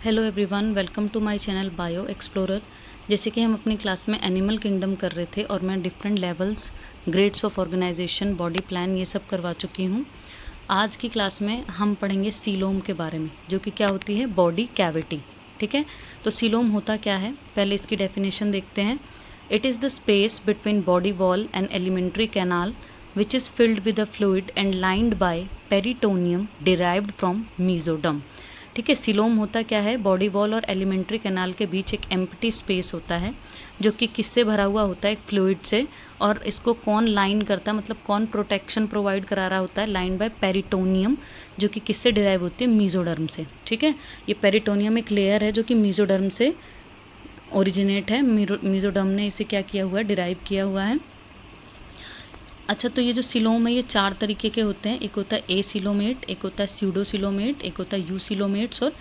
Hello everyone, welcome to my channel bio explorer. जैसे कि हम अपनी क्लास में एनिमल किंगडम कर रहे थे और मैं different levels, grades of organisation, body plan ये सब करवा चुकी हूँ। आज की क्लास में हम पढ़ेंगे सीलोम के बारे में, जो कि क्या होती है, बॉडी कैविटी। ठीक है, तो सीलोम होता क्या है, पहले इसकी डेफिनेशन देखते हैं। It is the space between body wall and alimentary canal which is filled with a fluid and lined by peritoneum derived from mesoderm। ठीक है, सीलोम होता क्या है, बॉडी वॉल और एलिमेंट्री कैनाल के बीच एक एम्प्टी स्पेस होता है जो कि किससे भरा हुआ होता है, एक फ्लूइड से। और इसको कौन लाइन करता है, मतलब कौन प्रोटेक्शन प्रोवाइड करा रहा होता है, लाइन बाय पेरिटोनियम, जो कि किससे डिराइव होती है, मीजोडर्म से। ठीक है, ये पेरिटोनियम एक लेयर है जो कि मीजोडर्म से ओरिजिनेट है। मीजोडर्म ने इसे क्या किया हुआ है, डिराइव किया हुआ है। अच्छा, तो ये जो सीलोम है ये चार तरीके के होते हैं। एक होता है ए सीलोमेट, एक होता है स्यूडो सीलोमेट, एक होता है यू सीलोमेट्स और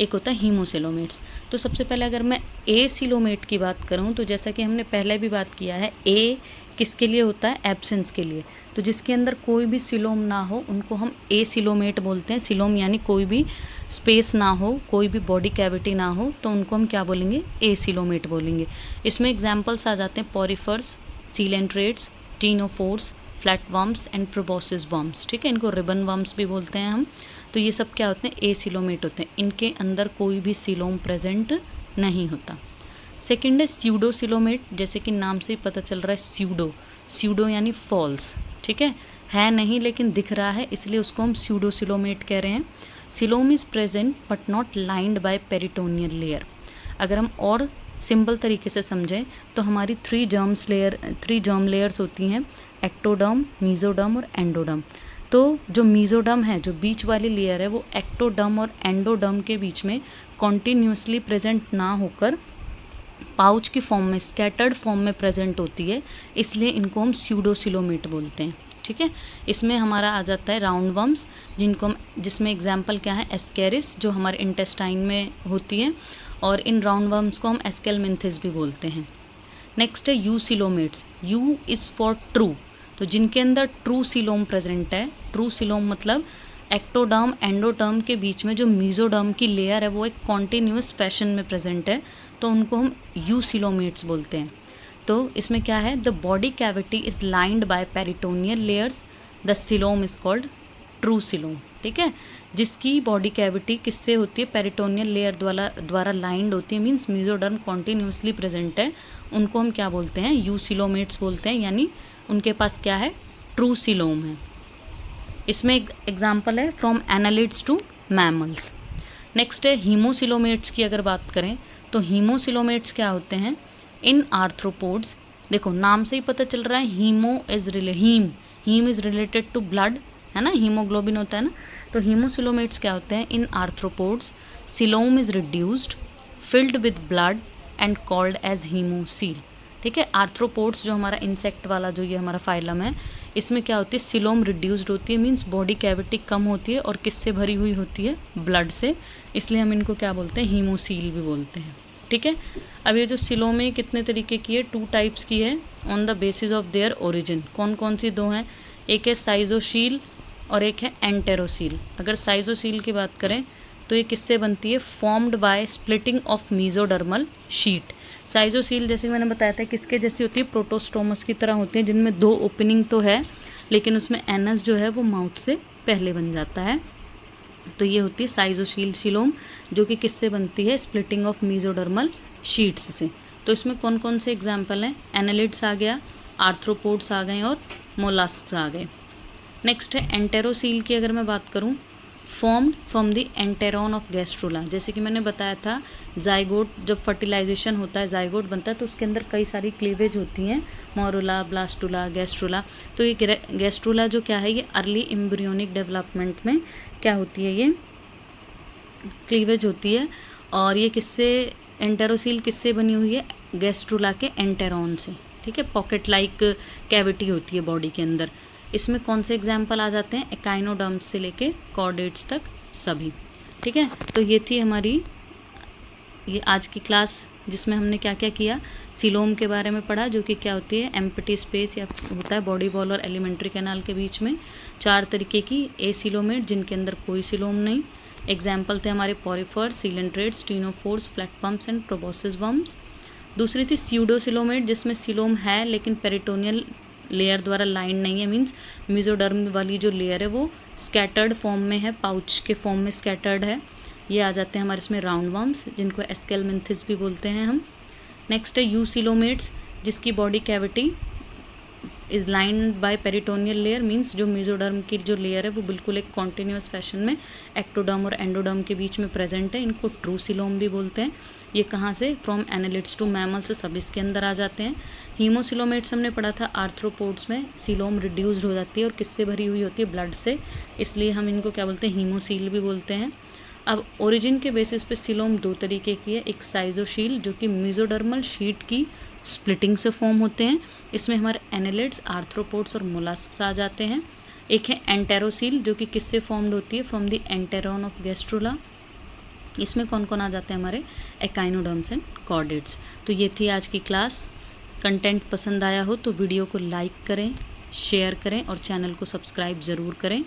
एक होता है हीमोसीलोमेट्स। तो सबसे पहले अगर मैं ए सीलोमेट की बात करूं तो जैसा कि हमने पहले भी बात किया है, ए किसके लिए होता है, एब्सेंस के लिए। तो जिसके अंदर कोई भी सीलोम ना हो उनको हम ए सीलोमेट बोलते हैं। सीलोम यानी कोई भी स्पेस ना हो, कोई भी बॉडी कैविटी ना हो, तो उनको हम क्या बोलेंगे, ए सीलोमेट बोलेंगे। इसमें एग्जाम्पल्स आ जाते हैं porifers, coelenterates, ctenophores, flat worms and proboscis worms. ठीक है, इनको रिबन वर्म्स भी बोलते हैं हम। तो ये सब क्या होते हैं, ए सीलोमेट होते हैं। इनके अंदर कोई भी सीलोम प्रेजेंट नहीं होता। सेकंड है स्यूडो सीलोमेट, जैसे कि नाम से ही पता चल रहा है, स्यूडो। स्यूडो यानी फॉल्स। ठीक है नहीं लेकिन दिख रहा है, इसलिए उसको हम स्यूडो सीलोमेट कह रहे हैं। Coelom is present but not lined by peritoneal layer. अगर हम और सिंपल तरीके से समझें तो हमारी थ्री जर्म लेयर्स होती हैं, एक्टोडर्म, मीजोडर्म और एंडोडर्म। तो जो मीजोडर्म है, जो बीच वाली लेयर है, वो एक्टोडर्म और एंडोडर्म के बीच में कॉन्टीन्यूसली प्रेजेंट ना होकर पाउच की फॉर्म में, स्कैटर्ड फॉर्म में प्रेजेंट होती है, इसलिए इनको हम स्यूडोसीलोमेट बोलते हैं। ठीक है, इसमें हमारा आ जाता है राउंड वर्म्स, जिसमें एग्जाम्पल क्या है, एस्केरिस, जो हमारे इंटेस्टाइन में होती है, और इन राउंड वर्म्स को हम एस्केलमिंथिस भी बोलते हैं। नेक्स्ट है you coelomates. You is for true, तो जिनके अंदर ट्रू सीलोम प्रेजेंट है। ट्रू सीलोम मतलब एक्टोडर्म एंडोडर्म के बीच में जो मीजोडर्म की लेयर है वो एक कॉन्टिन्यूस फैशन में प्रेजेंट है, तो उनको हम यू सीलोमेट्स बोलते हैं। तो इसमें क्या है, the body cavity is lined by peritoneal layers, the coelom is called true coelom. ठीक है, जिसकी बॉडी कैविटी किससे होती है, पेरिटोनियल लेयर द्वारा लाइंड होती है, मीन्स मीजोडर्म कॉन्टिन्यूसली प्रेजेंट है, उनको हम क्या बोलते हैं, यू सीलोमेट्स बोलते हैं। यानी उनके पास क्या है, ट्रू सीलोम है। इसमें एक एग्जाम्पल है from annelids to mammals. Next है हीमोसीलोमेट्स की अगर बात करें तो हीमोसीलोमेट्स क्या होते हैं, इन आर्थ्रोपोड्स। देखो नाम से ही पता चल रहा है, haem is related to blood, है ना, हीमोग्लोबिन होता है ना। तो हीमोसीलोमेट्स क्या होते हैं, in arthropods coelom is reduced, filled with blood and called as haemocoel. ठीक है, आर्थ्रोपोड्स जो हमारा इंसेक्ट वाला जो ये हमारा फाइलम है, इसमें क्या होती है, सीलोम रिड्यूस्ड होती है, मीन्स बॉडी कैविटी कम होती है, और किससे भरी हुई होती है, ब्लड से, इसलिए हम इनको क्या बोलते हैं, हीमोसील भी बोलते हैं। ठीक है, अब ये जो सीलोम है कितने तरीके की है, 2 टाइप्स की है, on the basis of their origin. कौन कौन सी 2 हैं, एक है साइजोशील और एक है एंटेरोसील। अगर साइजोसील की बात करें तो ये किससे बनती है, formed by splitting of mesodermal sheet. साइजोसील जैसे मैंने बताया था किसके जैसी होती है, प्रोटोस्टोमस की तरह होती है, जिनमें 2 ओपनिंग तो है लेकिन उसमें एनस जो है वो माउथ से पहले बन जाता है। तो ये होती है साइजोशील सीलोम, जो कि किससे बनती है, स्प्लिटिंग ऑफ मीजोडर्मल शीट्स से। तो इसमें कौन कौन से एग्जाम्पल हैं, एनालिड्स आ गया, आर्थ्रोपोड्स आ गए और मोलास्क्स आ गए। नेक्स्ट है एंटेरोसील की अगर मैं बात करूं, formed from the enteron of gastrula. जैसे कि मैंने बताया था, जाइगोट जब फर्टिलाइजेशन होता है, जाइगोट बनता है, तो उसके अंदर कई सारी क्लीवेज होती हैं, मोरुला, ब्लास्टुला, गैस्ट्रुला। तो ये गैस्ट्रुला जो क्या है, ये अर्ली एम्ब्रियोनिक डेवलपमेंट में क्या होती है, ये क्लीवेज होती है। और ये किससे, एंटेरोसील किससे बनी हुई है, गैस्ट्रुला के एंटेरॉन से। ठीक है, पॉकेट लाइक कैविटी होती है बॉडी के अंदर। इसमें कौन से एग्जाम्पल आ जाते हैं, एकाइनोडर्म्स से लेके कॉर्डेट्स तक सभी। ठीक है, तो ये थी हमारी ये आज की क्लास, जिसमें हमने क्या क्या किया, सीलोम के बारे में पढ़ा, जो कि क्या होती है, एम्प्टी स्पेस या होता है बॉडी वॉल और एलिमेंट्री कैनाल के बीच में। 4 तरीके की ए सीलोमेट, जिनके अंदर कोई सीलोम नहीं। एग्जाम्पल थे हमारे porifer, coelenterates, ctenophores, platforms and proboscis worms. दूसरी थी स्यूडोसिलोमेट, जिसमें सिलोम है लेकिन पेरिटोनियल लेयर द्वारा लाइन नहीं है, मीन्स मेसोडर्म वाली जो लेयर है वो स्कैटर्ड फॉर्म में है, पाउच के फॉर्म में स्कैटर्ड है। ये आ जाते हैं हमारे इसमें राउंड वर्म्स, जिनको एस्केलमिंथिस भी बोलते हैं हम। नेक्स्ट है यूसिलोमेट्स, जिसकी body cavity is lined by peritoneal layer, means जो मेसोडर्म की जो लेयर है वो बिल्कुल एक कॉन्टिन्यूस फैशन में एक्टोडर्म और एंडोडर्म के बीच में प्रेजेंट है। इनको ट्रूसिलोम भी बोलते हैं। ये कहाँ से, फ्रॉम एनालिड्स टू मैमल से सब इसके अंदर आ जाते हैं। हीमोसिलोमेट्स हमने पढ़ा था आर्थ्रोपोड्स में, सिलोम रिड्यूस्ड हो जाती है और किससे भरी हुई होती है, ब्लड से, इसलिए हम इनको क्या बोलते हैं, हीमोसील भी बोलते हैं। अब ओरिजिन के बेसिस पे सिलोम दो तरीके की है, एक साइजोशील जो कि मेसोडर्मल शीट की स्प्लिटिंग से फॉर्म होते हैं, इसमें हमारे एनालिड्स, आर्थ्रोपोड्स और मोलस्क्स आ जाते हैं। एक है एंटेरोसील जो कि किससे फॉर्म्ड होती है, from the enteron of gastrula, इसमें कौन कौन आ जाते हैं, हमारे एकाइनोडर्म्स एंड कॉर्डेट्स। तो ये थी आज की क्लास। कंटेंट पसंद आया हो तो वीडियो को लाइक करें, शेयर करें और चैनल को सब्सक्राइब ज़रूर करें।